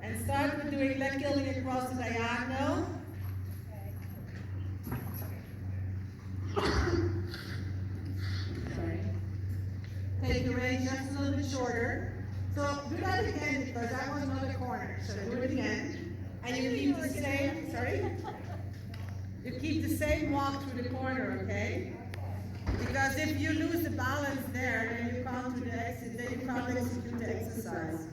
And start with doing leg gilding across the diagonal. Sorry. Take your range just a little bit shorter. So do that again because that was another corner. So do it again. And you keep the same, sorry? You keep the same walk through the corner, okay? Because if you lose the balance there, then you can't do the exit, then you can't execute the exercise.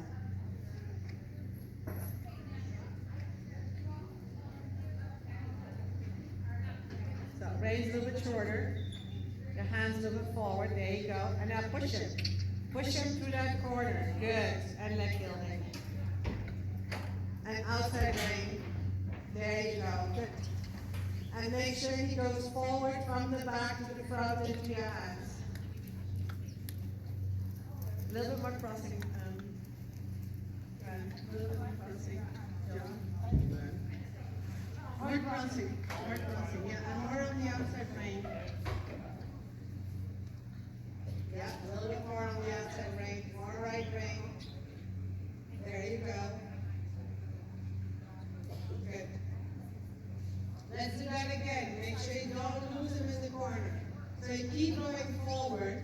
So raise a little bit shorter. Your hands a little bit forward. There you go. And now push him. Push him through that corner. Good. And leg gilding. And outside range. There you go. Good. And make sure he goes forward from the back to the front into your hands. A little bit more crossing. A little bit more crossing. Joan. More crossing. More crossing. Yeah, and more on the outside range. Yeah, a little bit more on the outside range. More right range. There you go. Good. Let's do that again. Make sure you don't lose him in the corner. So you keep going forward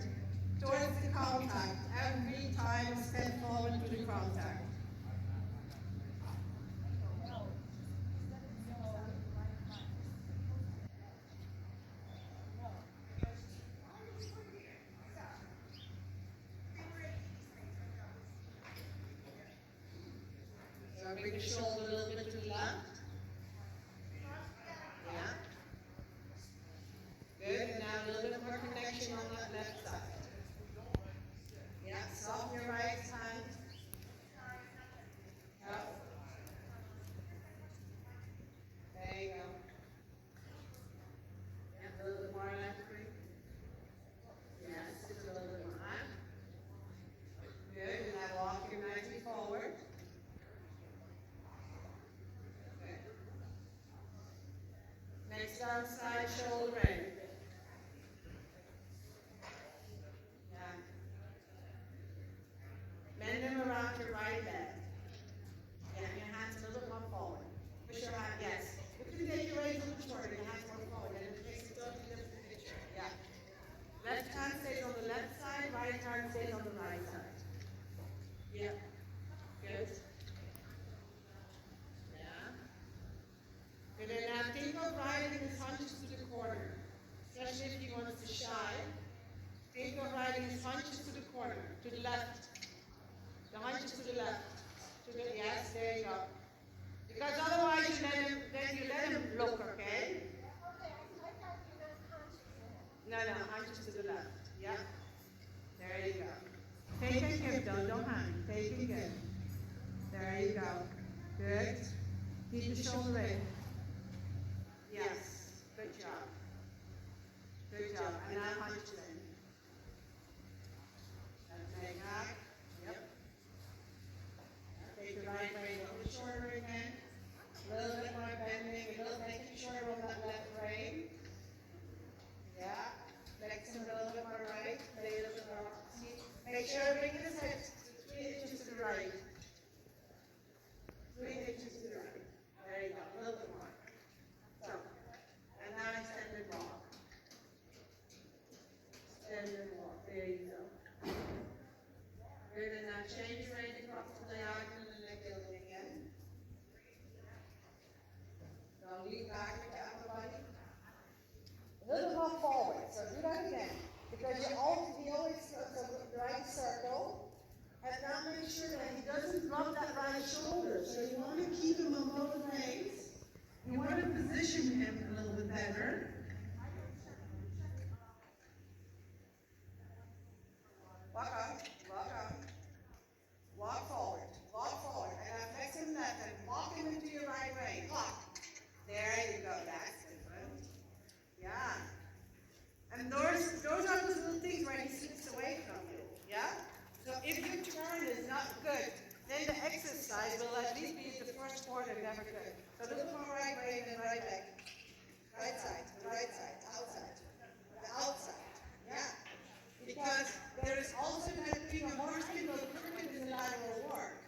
towards the contact. Every time step forward to the contact. So bring the shoulder a little bit to the left. Yeah. Good, and now a little bit more connection on that left side. Yeah, soften your right hand. Up. There you go. Yeah, a little bit more left for you. Yes, just a little bit more. Good, and now walk your nicely forward. Good. Next arm side, shoulder in. Bend them around your right leg. Yeah, and your hands a little bit more forward. Push your hand, yes. If you take your legs a little shorter, your hands more forward, and it makes a totally different picture. Yeah. Left hand stays on the left side, right hand stays on the right side. Yeah. Good. Yeah. And then now think of riding his hunches to the corner, especially if he wants to shy. Think of riding his hunches to the corner, to the left. The hunches to the left. To the yes, there you go. Because otherwise you let him look, okay? No, hunches to the left. Yeah. There you go. Take and give, don't hang. Take and give. There you go. Good. Keep the shoulder in. Yes. Good job. Good job. And now hunches in. Take back. Yep. Take the right rein a little shorter again. A little bit more bending, a little making shorter on that left rein. Yeah. Flexing a little bit more right, a little bit more. Make sure bring his head 3 inches to the right. 3 inches to the right. There you go. A little bit more. So, and now extend and walk. Extend and walk. There you go. Good, and now change your range across the diagonal and leg gilding again. Now lean back with the upper body. A little more forward, so do that again. Because he always goes the right circle. And now make sure that he doesn't drop that right shoulder. So you want to keep him on both legs. You want to position him a little bit better. Walk up, walk up. Walk forward, and now flex him left and walk him into your right rein. Walk. There you go, that's different. Yeah. And those are those little things where he slips away from you. Yeah? So if your turn is not good, then the exercise will at least be the first quarter never good. So a little more right rein and right leg. Right side, outside. The outside. Yeah. Because there is also that thing of horse can go crooked in the lateral work.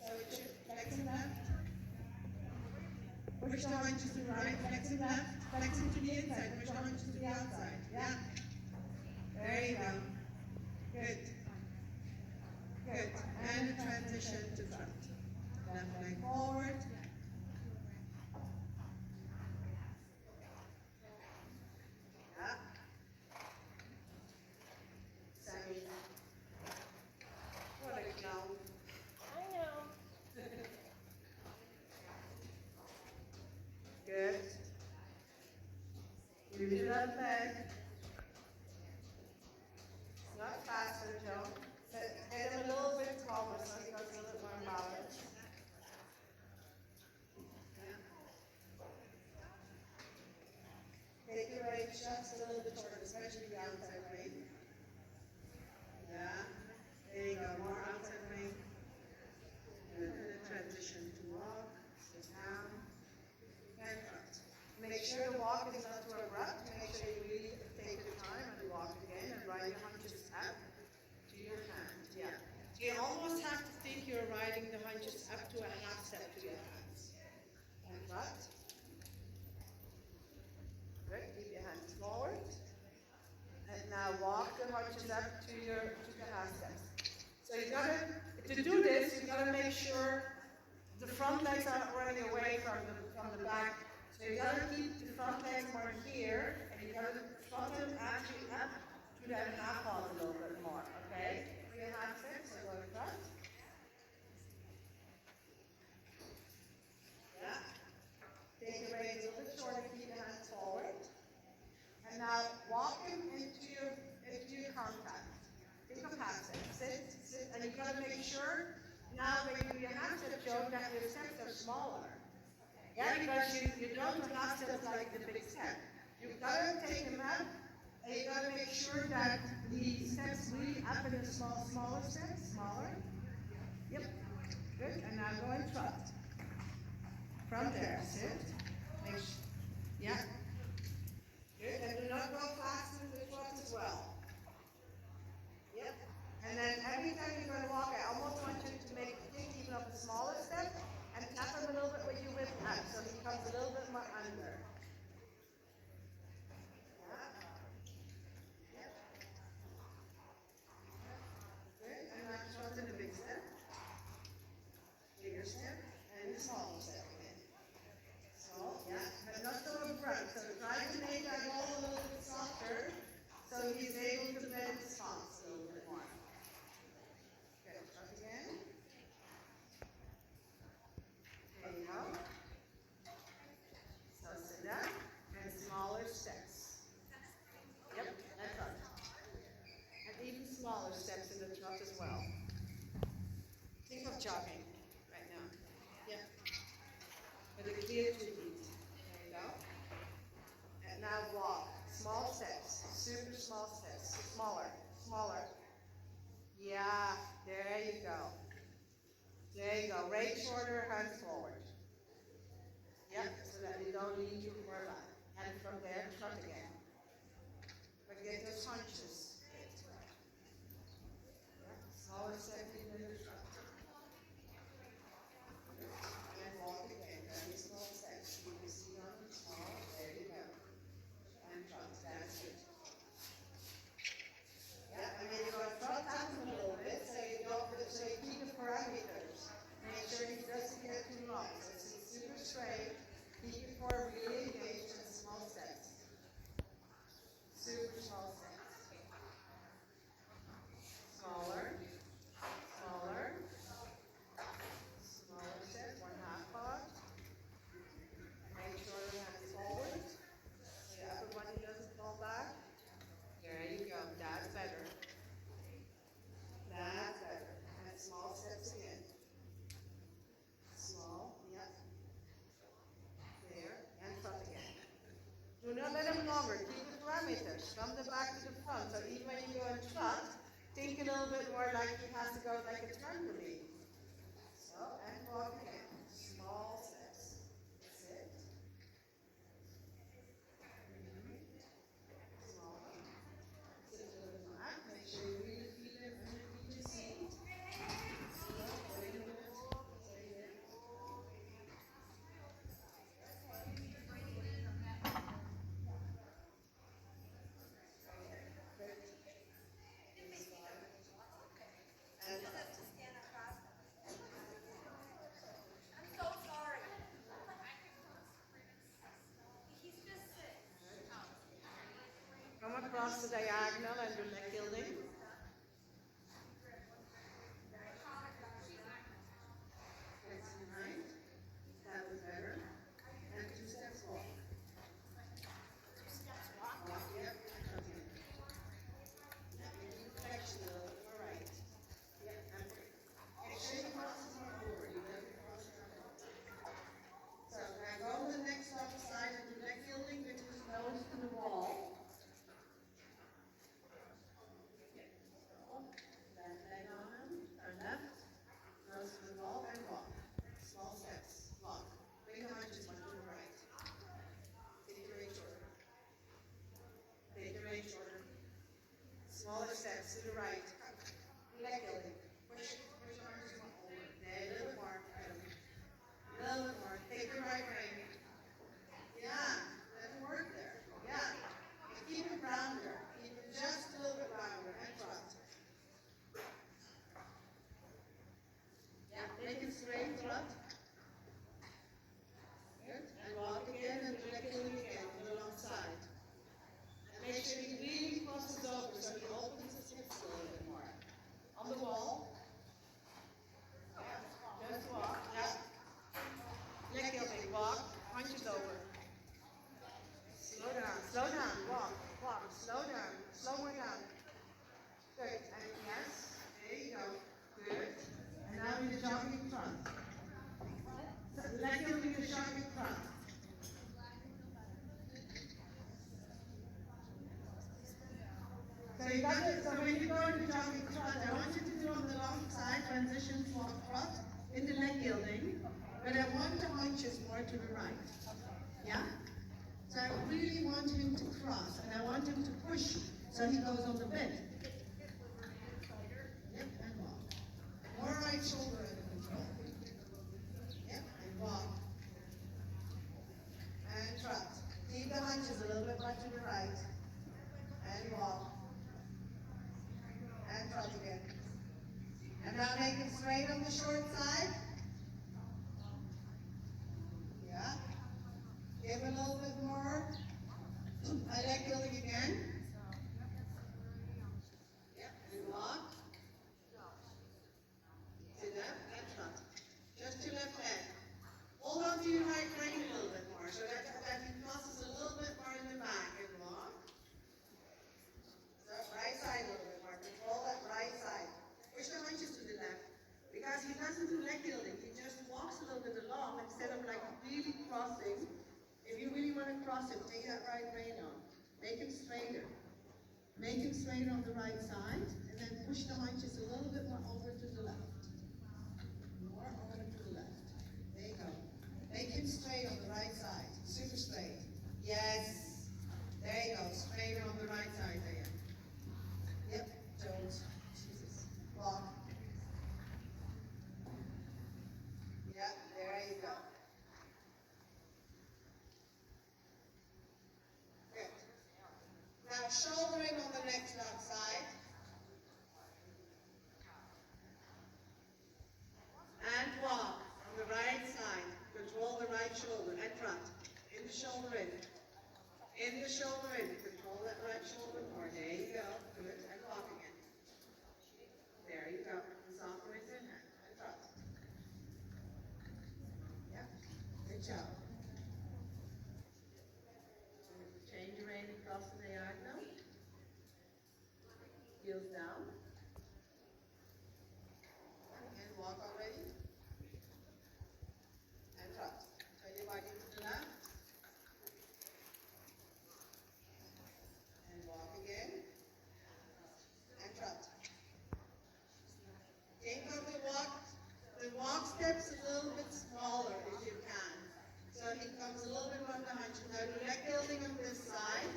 So it should flex in that. Push the haunches to the right, flex them left, flex them to the inside, push the haunches to the outside. Yeah. There you go. Good. Good. And a transition to front. Left leg forward. Yeah. Sammy. What a clown. I know. Good. Use your left leg. Not faster, Joan. Get him a little bit taller so he goes a little bit more balance. Take your weight just a little bit shorter, especially the outside weight. Yeah. There you go. More outside weight. And then transition to walk. Sit down. And front. Make sure the walk is not too abrupt. Make sure you really take your time and walk again and ride your hunches up to your hand. Yeah. You almost have to think you're riding the hunches up to a half step to your hands. And front. Good. Keep your hands forward. And now walk the hunches up to the half steps. So you gotta, to do this, you gotta make sure the front legs aren't running away from the back. So you gotta keep the front legs more here, and you gotta front them actually up to that half arm a little bit more, okay? 3.5 steps, so go in front. Yeah. Take your reins a little bit shorter, keep your hands forward. And now walk them into your contact. Think of half step. Sit, and you gotta make sure now when you do your half step, Joan, that your steps are smaller. Yeah, because you don't have steps like the big step. You've got to take them up, and you've got to make sure that the steps really up in the smaller steps, smaller. Yep, good, and now go in front. From there, sit. Yeah. Good, and do not go fast in the front as well. Yep, and then every time you're going to walk, I almost want you to think even of a smaller step, and tap him a little bit with your whip up, so he comes a little bit more under. Yeah. Yep. Good, and now shorten the big step. Bigger step, and the smaller step again. So, yeah, but not so abrupt. So try to make that roll a little bit softer, so he's able to bend his palms a little bit more. Good, up again. There you go. So sit down and smaller steps. Yep, that's right. And even smaller steps in the trot as well. Think of jogging right now. Yep. With a clear 2 feet. There you go. And now walk. Small steps. Super small steps. Smaller. Smaller. Yeah, there you go. There you go. Right shoulder, hands forward. Yep, so that you don't lean too far back. And from there, trot again. But get those hunches. Yep, smaller step in the trot. And walk again. Very small steps. You can see on the small. There you go. And trot. That's it. Yeah, and then you're going to trot out a little bit so you keep the parameters. Make sure he doesn't get too long. So it's super straight. Keep your core really engaged in small steps. Super small steps. Smaller. Smaller. Smaller step, 1/2 part. Make sure the hands forward. So the upper body doesn't fall back. There you go. That's better. That's better. And small steps again. Small, yep. There, and front again. Do not let them longer. Keep the parameters from the back to the front. So even when you go in front, think a little bit more like he has to go like a trampoline. So, and walk again. Small steps. Sit. Small. Sit a little bit back. Make sure you really feel it underneath your seat. Wait a minute. steps to the right. Leg gilding. Push your arms more over. There, a little more. A little bit more. Take the right rein. Yeah, let it work there. Yeah. And keep it rounder. Keep it just a little bit rounder and trot. Yeah, make it straight, trot. Good. And walk again and leg gilding again on the long side. And make sure he really crosses over so he opens his hips a little bit more. On the wall. Yeah, just walk. Yeah. Leg gilding, walk, punches over. Slow down, walk, slow down, slow more down. Good, and yes, there you go, good. And now in the jogging front. So leg gilding the jogging front. So you got it, so when you go in the jogging front, I want you to do on the long side, transition walk front, in the leg gilding, but I want the hunches more to the right. Yeah? So I really want him to cross, and I want him to push, so he goes on the bend. Yep, and walk. More right shoulder under control. Yep, and walk. And trot. Keep the hunches a little bit more to the right. And walk. And trot again. And now make it straight on the short side. Yeah. Give a little bit more. I leg gilding again. Yep, and walk. Sit up and trot. Just to left leg. Hold on to your right rein a little bit more so that he crosses a little bit more in the back and walk. So right side a little bit more. Control that right side. Push the hunches to the left. Because he doesn't do leg gilding. He just walks a little bit along instead of like really crossing. If you really want to cross him, take that right rein on. Make him straighter. Make him straighter on the right side, and then push the hunches a little bit more over to the left. More over to the left. There you go. Make him straight on the right side. Super straight. Yes. There you go. Straighter on the right side there. Yep. Joan. Jesus. Walk. Yep. There you go. Now shouldering on the next side. And walk on the right side. Control the right shoulder and trot. In the shoulder in. In the shoulder in. Control that right shoulder more. There you go. Good. And walk again. There you go. And soften his inhale. And trot. Yep. Good job. Change your rein across the diagonal. Heels down. And walk already. And trot. Turn your body to the left. And walk again. And trot. Think of the walk steps a little bit smaller if you can. So he comes a little bit more behind you. Now do leg gilding on this side.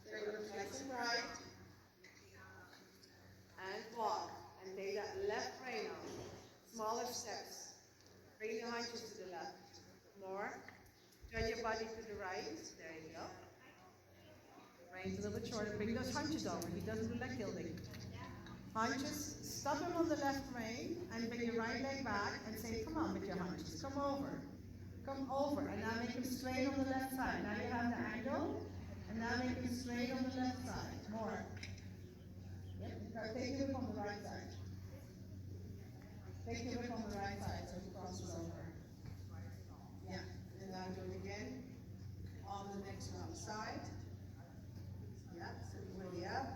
So you're going to flex it right. And walk. And take that left rein on. Smaller steps. Bring the hunches to the left. More. Turn your body to the right. There you go. Reins a little bit shorter. Bring those hunches over. He doesn't do leg gilding. Hunches. Stop him on the left rein and bring your right leg back and say, come on with your hunches. Come over. Come over. And now make him straight on the left side. Now you have the angle. And now make him straight on the left side. More. Yep. Take your whip on the right side. Take your whip on the right side so he crosses over. Yeah. And now do it again on the next wrong side. Yeah. Sit way up.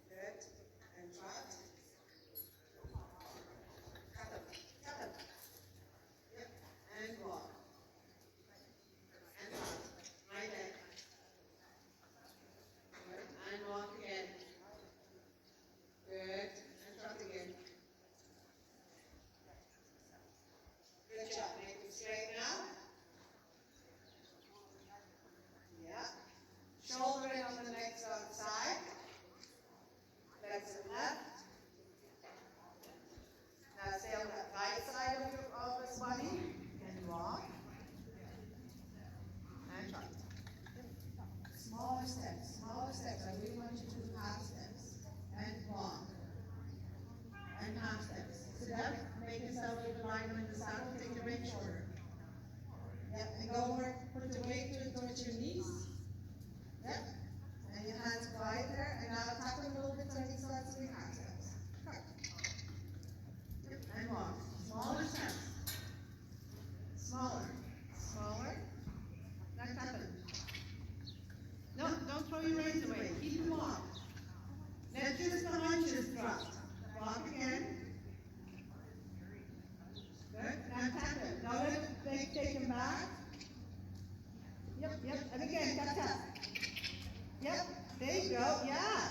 Good. And trot. Cut up. Cut up. Yep. And walk. And trot. Right leg. Good. And walk again. Good. And trot again. Good job. Make it straight now. trot. Walk again. Good. Now tap him. Don't let him take him back. Yep, yep. And again, tap, tap. Yep. There you go. Yeah.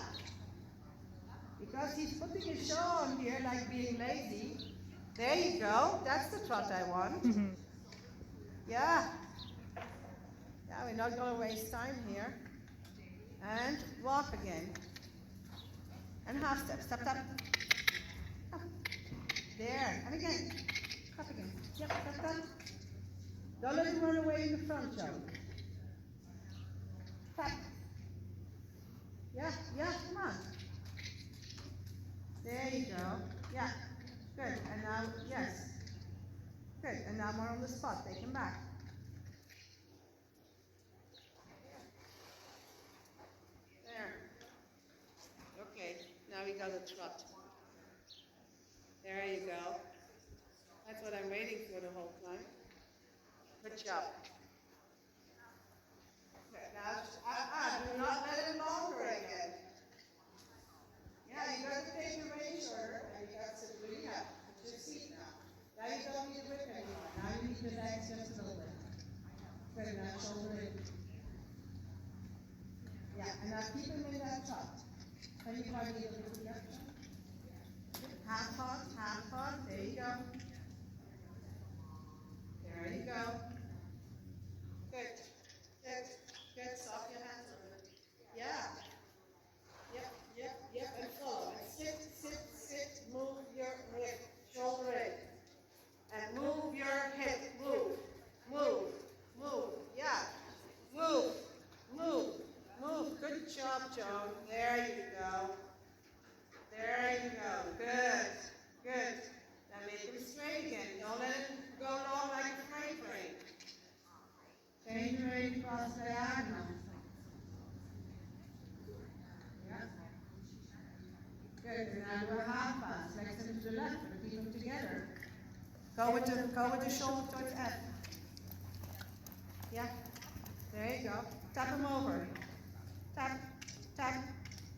Because he's putting his show on here like being lazy. There you go. That's the trot I want. Yeah. Yeah, we're not going to waste time here. And walk again. And half step. Step, step. Up. There. And again. Up again. Yep, step, step. Don't let him run away in the front, Joan. Tap. Yeah, yeah, come on. There you go. Yeah. Good. And now, yes. Good. And now more on the spot. Take him back. There. Okay. Now we got a trot. There you go. That's what I'm waiting for the whole time. Good job. Okay, now, do not let it longer again. Yeah, you got to take your rein shorter, and you got to really up. It's your seat now. Now you don't need the whip anymore. Now you need the legs just a little bit. Good, now shoulder in. Yeah, and now keep him in that trot. Can you try to get a little bit up? Half hop, there you go. There you go. Good, good, good. Soft your hands over it. Yeah. Yep, yep, yep, and follow. And sit, sit, sit, move your hip, shoulder in. And move your hip, move, move, move, yeah. Move, move, move. Good job, Joan. There you go. There you go. Good, good. Now make him straight again. Don't let him go long like a freight train. Change your rein across diagonal. Yeah. Good. And now do a half pass. Flex him to the left and keep them together. Go with the shoulder towards F. Yeah. There you go. Tap him over. Tap, tap,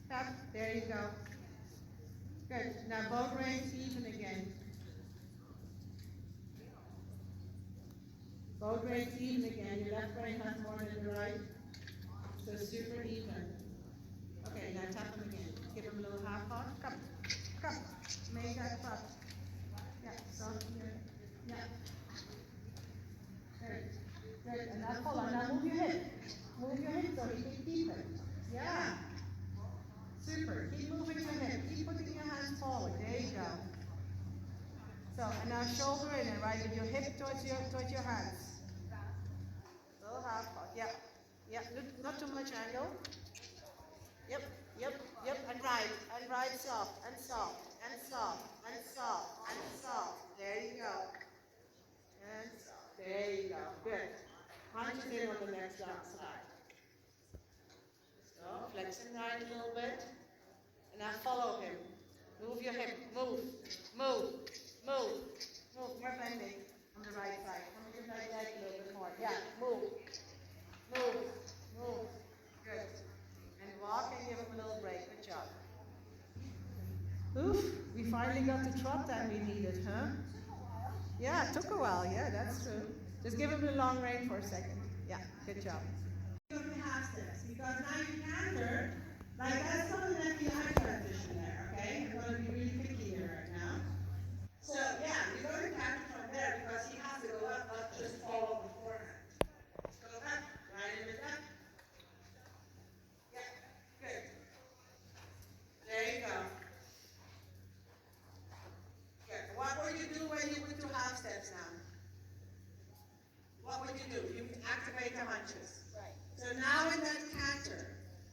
tap. There you go. Good. Now both reins even again. Both reins even again. Your left rein has more than the right. So super even. Okay, now tap him again. Give him a little half hop. Come. Come. Make that trot. Yeah, soft here. Yeah. Good. Good. And now follow. Now move your hip. Move your hip so he can keep it. Yeah. Super. Keep moving your hip. Keep putting your hands forward. There you go. So, and now shoulder in and right with your hip towards your hands. Little half hop. Yep. Yep. Not too much angle. Yep. Yep. Yep. And right soft. And soft. And soft. And soft. And soft. There you go. And soft. There you go. Good. Punch it in on the next side. So, flex him right a little bit. And now follow him. Move your hip. Move. Move. Move. Move. You're bending on the right side. Come with your right leg a little bit more. Yeah. Move. Move. Move. Good. And walk and give him a little break. Good job. Oof. We finally got the trot that we needed, huh? Yeah, it took a while. Yeah, that's true. Just give him the long rein for a second. Yeah, good job. Go to half steps because now you canter. Like that's not an FBI transition there, okay? I'm going to be really picky here right now. So yeah, you're going to canter from there because he has to go up, not just follow beforehand. Let's go up, right in the back. Yeah, good. There you go. Good. What would you do when you would do half steps now? What would you do? You would activate the hunches. Right. So now in that canter,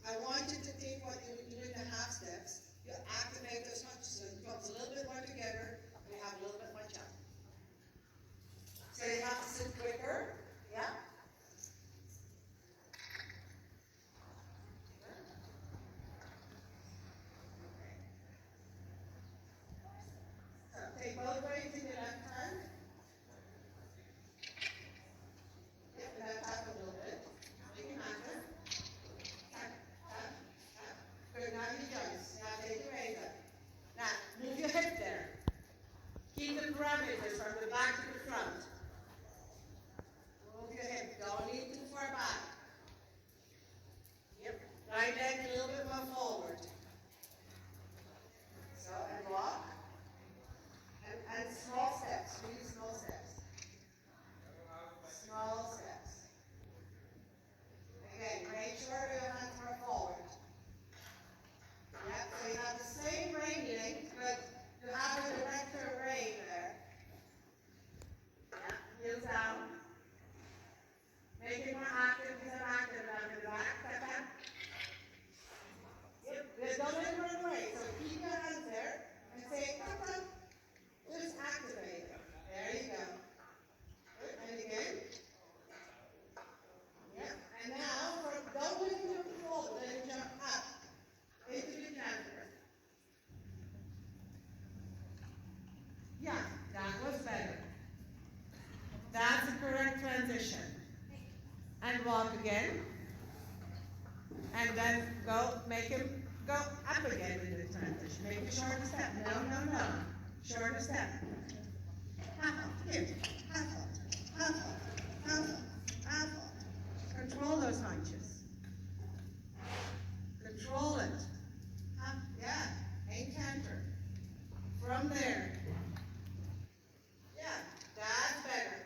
I want you to think what you would do in the half steps. have the same brain link, but you have a director brain there. Yeah, heels down. Make it more active, he's an active down in the back. Step back. Yep, don't let it run away. So keep your hands there and say, come on. Just activate it. There you go. Good, and again. Yep, and now, don't let him jump forward, let him jump up into the canter. Yeah, that was better. That's the correct transition. And walk again. And then go, make him go up again in the transition. Make a shorter step. No. Shorter step. Half up. Here. Half up. Control those hunches. Control it. Yeah. Ain't canter. From there. Yeah. That's better.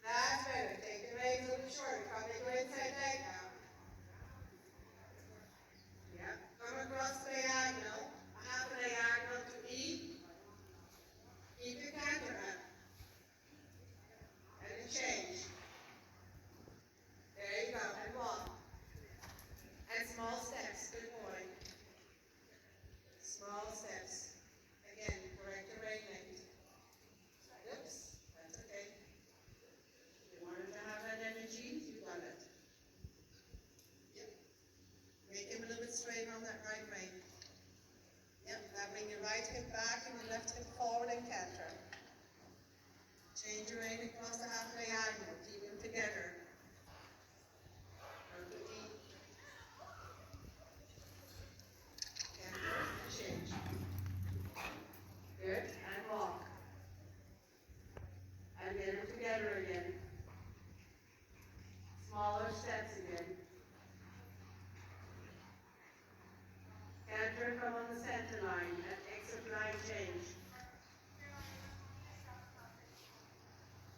That's better. Take the legs a little shorter. Probably go inside leg now. Yeah. Come across the diagonal. Half a diagonal to E. Keep your canter up. And then change. There you go. And walk. And small steps. Good boy. Small steps. Again, correct your brain length. Oops. That's okay. You wanted to have that energy, you got it. Yep. Make him a little bit straight on that right rein. Yep, now bring your right hip back and your left hip forward and canter. Change your rein across the half diagonal. Keep them together. Go to E. Canter and change. Good, and walk. And get them together again. Smaller steps again. Canter, come on the center line. And exit line change.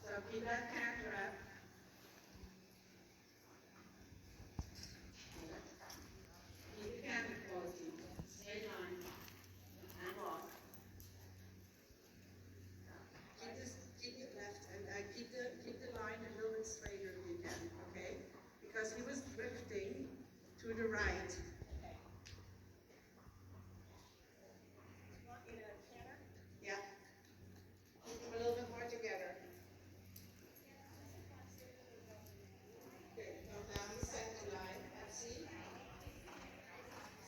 So keep that canter up. Keep the canter quality. Stay line. And walk. Keep it left and keep the line a little bit straighter if you can, okay? Because he was drifting to the right. Want me to canter? Yeah. Keep them a little bit more together. Okay, come down the center line and see.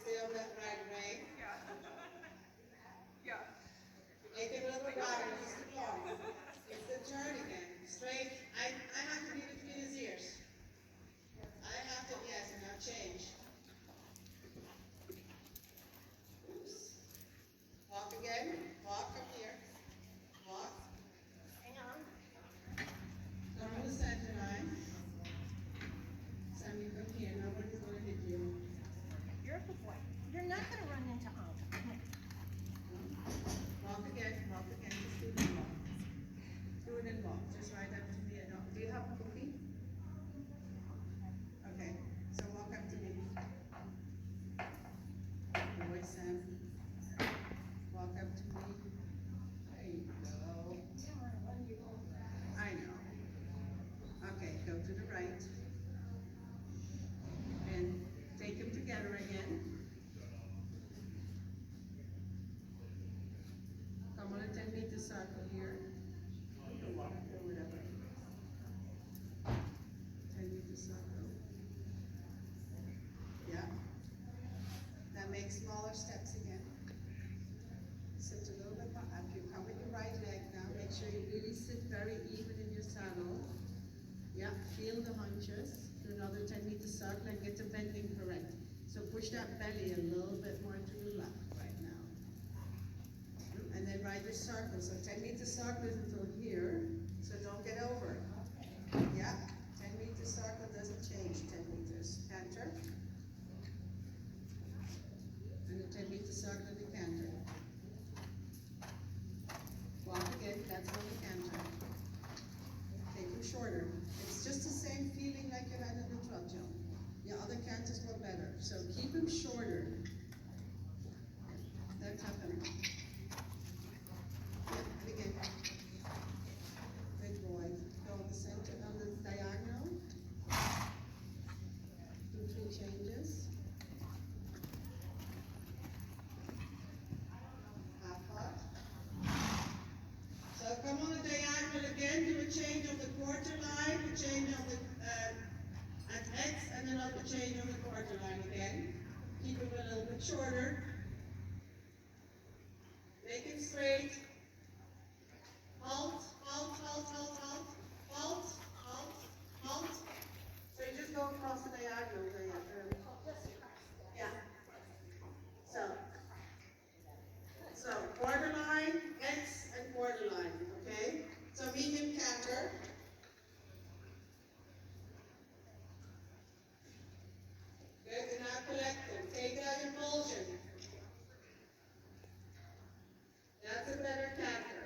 Stay on that right rein. Yeah. Make it a little bit wider, just keep going. It's the turn again. Straight. I have to be between his ears. I have to, yes, and now change. Oops. Walk again. Walk up here. Walk. Hang on. Come on the center line. Sammy, come here. Nobody's going to hit you. You're a good boy. You're not going to run into Anke. Come here. Walk again. Just do it and walk. Do it and walk. Just right up to me. Do you have a cookie? Okay. So walk up to me. Good boy, Sam. Walk up to me. There you go. I know. Okay, go to the right. And take them together again. Come on a 10-meter circle here. Or whatever. 10-meter circle. Yeah. Now make smaller steps again. Sit a little bit up. You come with your right leg now. Make sure you really sit very even in your saddle. Yeah, feel the hunches. Do another 10-meter circle and get the bending correct. So push that belly a little bit more to the left right now. And then ride your circle. So 10-meter circle is until here. So don't get over. Yeah, 10-meter circle doesn't change. 10 meters. Canter. And the 10-meter circle, the canter. Walk again. That's on the canter. Take them shorter. It's just the same feeling like you had in the trot jump. Your other canters were better. So keep them shorter. shorter. Make it straight. Halt, halt, halt, halt, halt, halt, halt, halt. So you just go across the diagonal there. Yeah. So borderline, X and borderline, okay? So medium canter. Good, do not collect them. Take out impulsion. That's a better canter.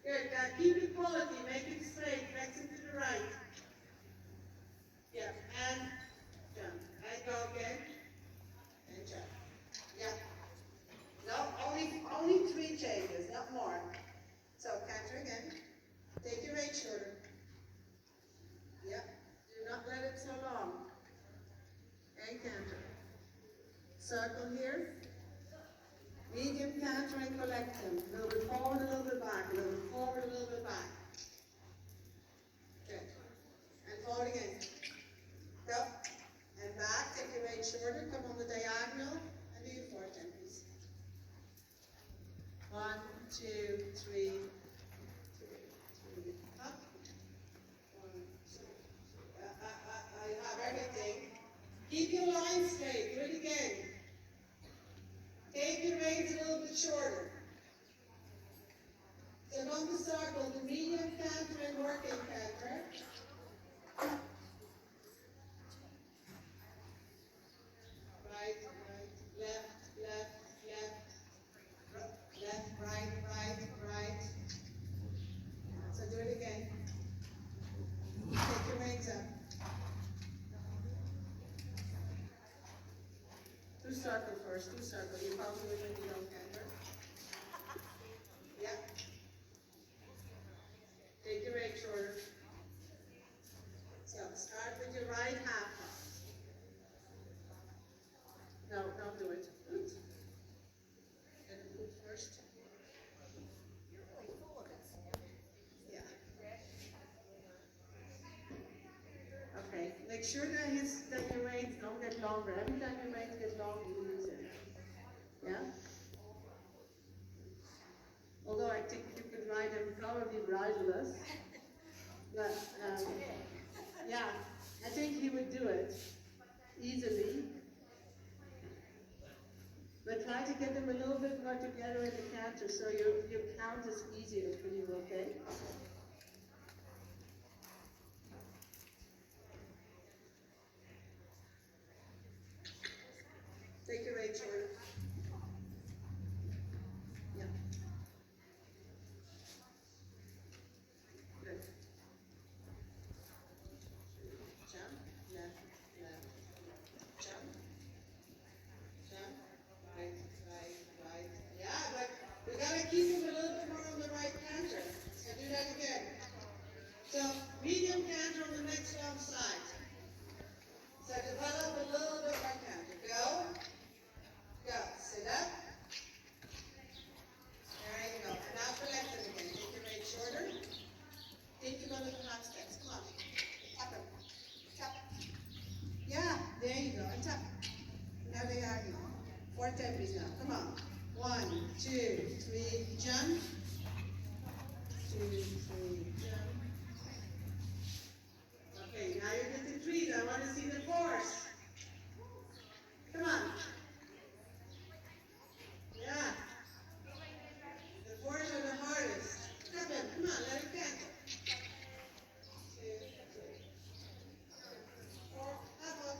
Good, now keep equality, make it straight, flex it to the right. Yeah, and jump. And go again. And jump. Yeah. No, only 3 changes, not more. So canter again. Take your right shoulder. Yeah. Do not let it so long. And canter. Circle here. Medium canter and collect them. A little bit forward, a little bit back. A little bit forward, a little bit back. Good. And forward again. Go. And back. Take your right shoulder. Come on the diagonal. And do your 4 tempos. 1, 2, 3. Up. 1, 2. I have everything. Keep your line straight. Do it again. Take your reins a little bit shorter. So on the circle, the medium canter and working canter. Right, left, left, left, left, right, right, right. So do it again. Take your reins up. 2 circle first, 2 circle. You can't do it when you don't canter. Yeah. Take your right shoulder. So start with your right half pass. No, don't do it. Good. Get the foot first. Yeah. Okay. Make sure that your reins don't get longer. Every time your reins get long, you lose it. Yeah? Although I think you could ride them probably riderless. But yeah, I think he would do it easily. But try to get them a little bit more together in the canter so your count is easier for you, okay? Take your right shoulder. Yeah. Good. Jump, left, left, jump, jump, right, right, right. Yeah, but we gotta keep him a little bit more on the right canter. So do that again. So medium canter on the next long side. So develop a little bit more canter. Go. Go. Sit up. There you go. And now collect them again. Take your right shoulder. Think you're going to do half steps. Come on. Tap them. Tap. Yeah, there you go. And tap. Now they are now. 4 tempos now. Come on. 1, 2, 3, jump. 2, 3, jump. Okay, now you get the 3s. I want to see the 4s. Come on. Yeah. The 4s are the hardest. Tap them. Come on, let it canter. 2, 3, 4. Up, up.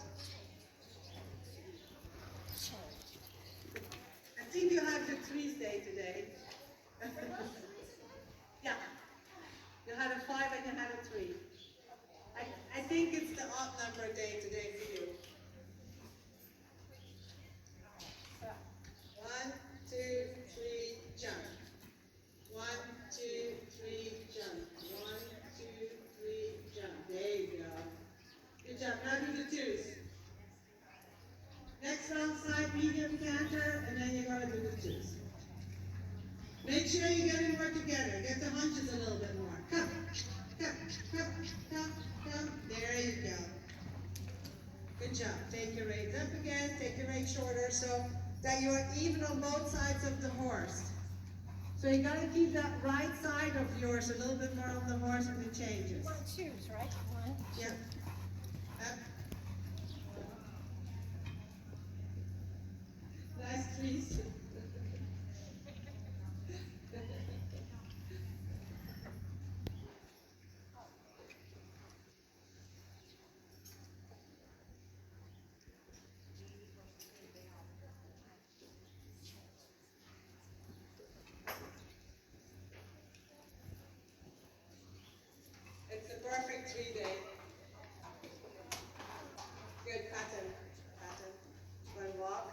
I think you had the 3s day today. Yeah. You had a 5 and you had a 3. I think it's the odd number day today for you. 1, 2, 3, jump. 1, 2, 3, jump. 1, 2, 3, jump. There you go. Good job. Now do the 2s. Next round side, medium canter, and then you're going to do the 2s. Make sure you get them more together. Get the hunches a little bit more. Come. Come. Come. Come. Come. There you go. Good job. Take your reins up again, take your reins shorter so that you're even on both sides of the horse. So you gotta keep that right side of yours a little bit more on the horse and it changes. You want to choose, right? One, two. Yeah. Up. Nice trees. It's a perfect 3-day. Good pattern. Pattern. One walk.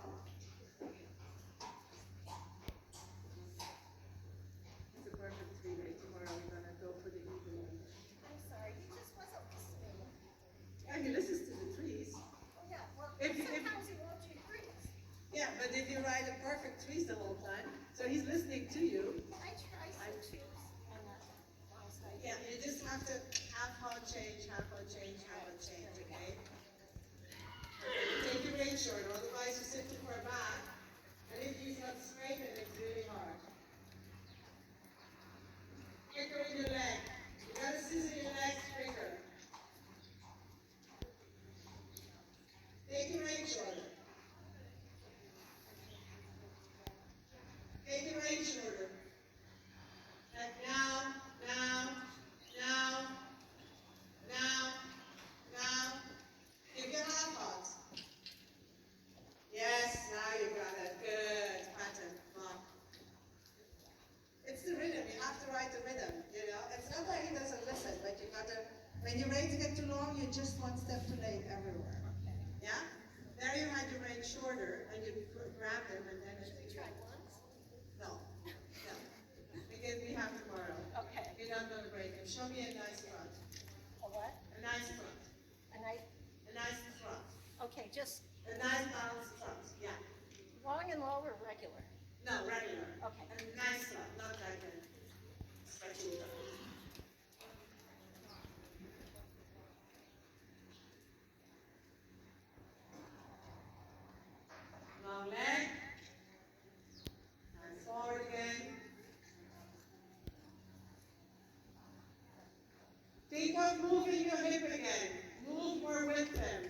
It's a perfect 3-day. Tomorrow we're gonna go for the evening. I'm sorry, you just wasn't listening. Yeah, he listens to the trees. Oh, yeah, well, If you- sometimes he wants you to freeze. Yeah, but if you ride a perfect trees the whole time, so he's listening to you. I try some choose on the wrong side. Yeah, you just have to half hard change, half hard change, half hard change, okay? Take your rein short, otherwise you sit too far back, and if he's not straight, then it's really hard. Quicker in your leg. You gotta scissor your legs quicker. Take your rein shorter. Take your rein shorter. And now, now, now, now, now. Give your half hot. Yes, now you got it. Good. Pattern. Mom. It's the rhythm. You have to ride the rhythm, you know. It's not that he doesn't listen, but you gotta, when your reins get too long, you're just one step too late everywhere. Yeah? There you had your reins shorter, and you grab them, and then it's Try once. no. No. Because we have tomorrow. Okay. You're not gonna break them. Show me a nice front. A what? A nice front. And I, A nice front. okay, just A nice balanced front. Yeah. long and low or regular? No, regular. Okay. A nice front, not like a stretchy front. Long leg. And forward again. Think of moving your hip again. Move more with them.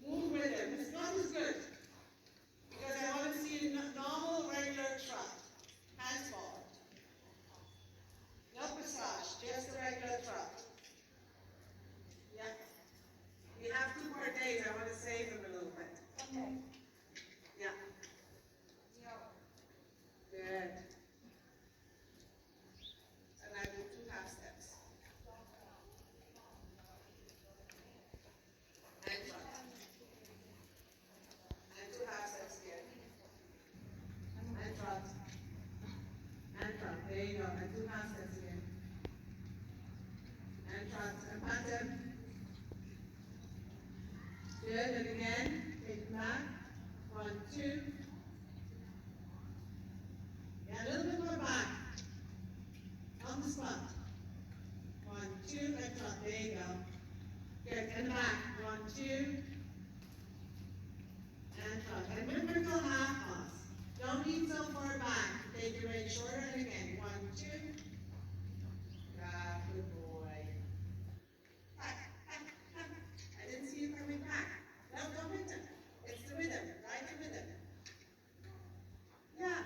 Move with them. It's not as good. Because I want to see a normal, regular trot. Hands forward. No massage, just a regular trot. Yeah. We have 2 more days. I want to save them a little bit. Okay. Yeah. Good. And I do 2 half steps. And trot. And 2 half steps again. And trot. And trot. There you go. And 2 half steps again. And trot. And pattern. Good. And again. Take it back. 1, 2. Yeah, a little bit more back. On the spot. 1, 2, and trot. There you go. Good. And back. 1, 2. And trot. And vertical half toss. Don't lean so far back. Take your rein shorter and again. 1, 2. Ah, good boy. Back, back, back. I didn't see you coming back. No, don't hit them. It's the rhythm. Ride the rhythm. Yeah.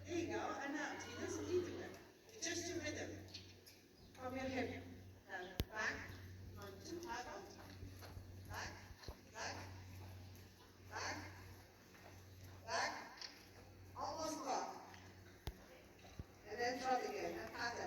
There you go. And out. He doesn't need the rhythm. Just your rhythm. From your hip. And back. 1, 2. Half out. Back. Back. Back. Back. Almost drop. And then trot again. And pattern.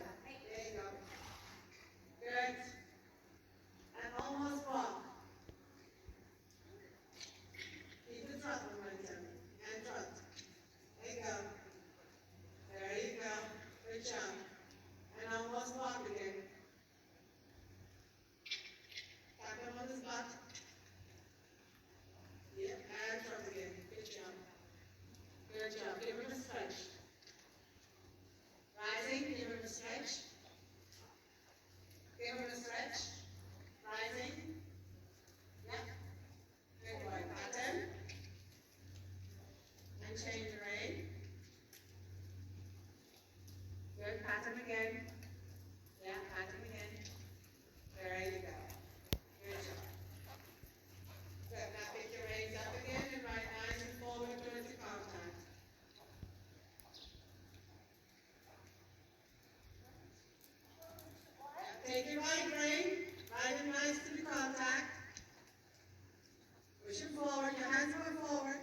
forward, your hands move forward.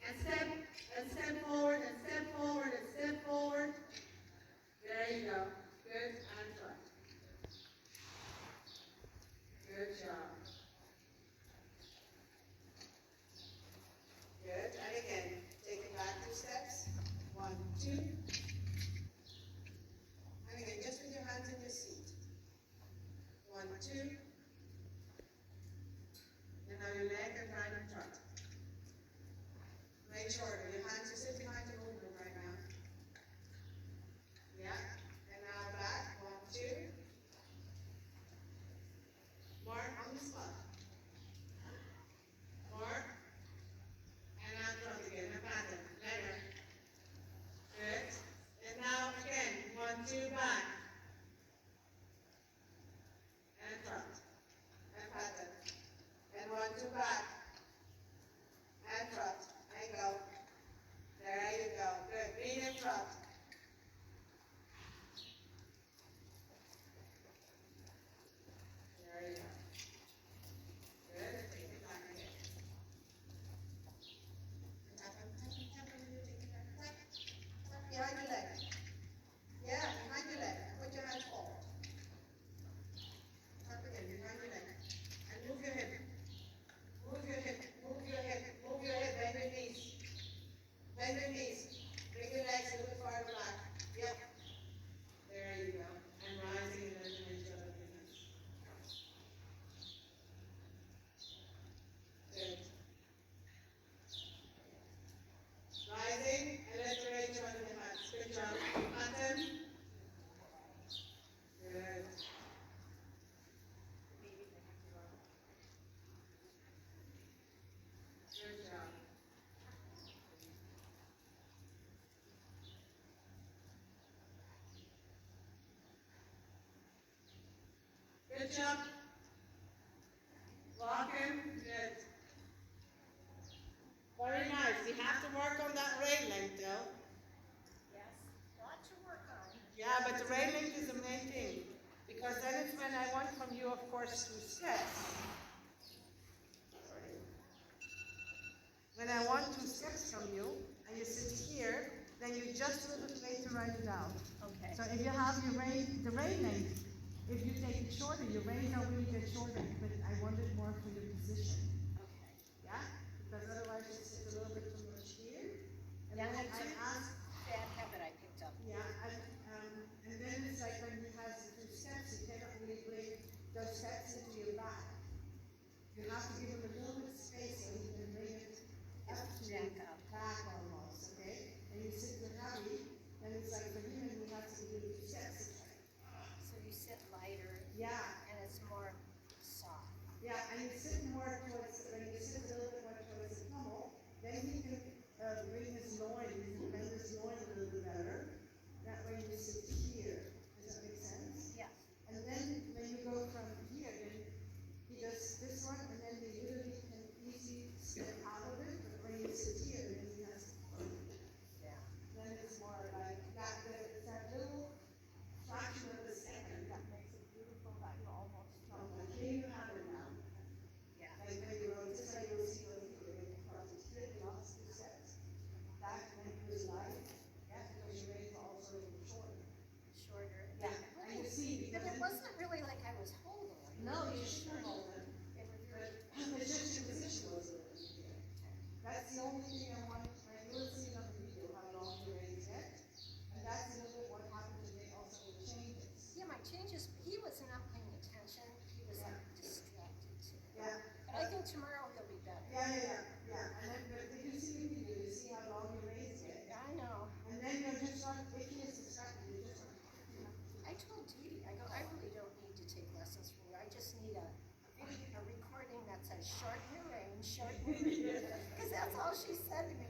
And step forward, and step forward, and step forward. There you go. Good, and front. Good job. Good, and again, take it back 2 steps. 1, 2. And again, just with your hands in your seat. 1, 2. And now your leg and right and front. Make sure that your hands are sitting behind the movement right now. Yeah. And now back. 1, 2. More on the spot. More. And now front again. And pattern. Later. Good. And now again. 1, 2, back. And front. And pattern. And 1, 2, back. And front. And go. There you go. Good. Lean in front. There you go. Good. Take it back again. Tap, tap, tap, tap, tap, tap, tap behind your leg. Yeah, behind your leg. Put your hands forward. Tap again, behind your leg. And move your hip. Move your hip. Move your hip. Move your hip. Bend your knees. Bend your knees. Bring your legs a little farther back. Yep. There you go. And rising and lifting each other with your hands. Good. Rising and lifting each other with your hands. Good job. Pattern. Good. Good job. Good job. Walking. Good. Very nice. You have to work on that rail length though. Yes, lot to work on. Yeah, but the rail length is the main thing. Because then it's when I want from you, of course, to steps. When I want 2 steps from you, and you sit here, then you just a little bit later write it down. Okay. So if you have your the rail length, if you take it shorter, your reins are really get shorter, but I want it more for your position. Okay. Yeah? Because otherwise you sit a little bit too much here. And Yeah, then I I ask, bad habit I picked up. yeah, and then it's like when he has the 2 steps, you cannot really bring those steps into your back. You have to give him a little bit of space so he can bring it up to your Jack up. back almost, okay? And you sit with heavy, then it's like for him, he has to give 2 steps. So you sit lighter Yeah. and it's more soft. Yeah, and you sit more towards, when you sit a little bit more towards the pommel, then he can bring his loin, he can bend his loin a little bit better. That way you sit here. Does that make sense? Yeah. And then when you go from here, then he does this one, and then he literally can easily step out of it. But when you sit here, then he has to Yeah. then it's more like that, it's that little fraction of a second that makes it beautiful that you almost come. Like here you have it now. Yeah. Like when you roll, just like you'll see those people, they can cross it straight and off 2 steps. That was life. Yeah, because your legs are also shorter. Shorter. Yeah, and you see, But because it wasn't really like I was holding it. no, you shouldn't hold them. They were But very. it's just your position was a little bit here. That's the only thing I want, and you'll see on the video how long your legs get. And that's a little bit what happens when they also with changes. Yeah, my changes, he was not paying attention. He was like distracted too. Yeah. But I think tomorrow he'll be better. Yeah. And then, but if you see the video, you see how long your legs get. Yeah, I know. And then you're just not, if he is distracted, you're just like, I told Dee, I go, I really don't need to take lessons from you. I just need a recording that says shorten your range, shorten your range. Because that's all she said to me.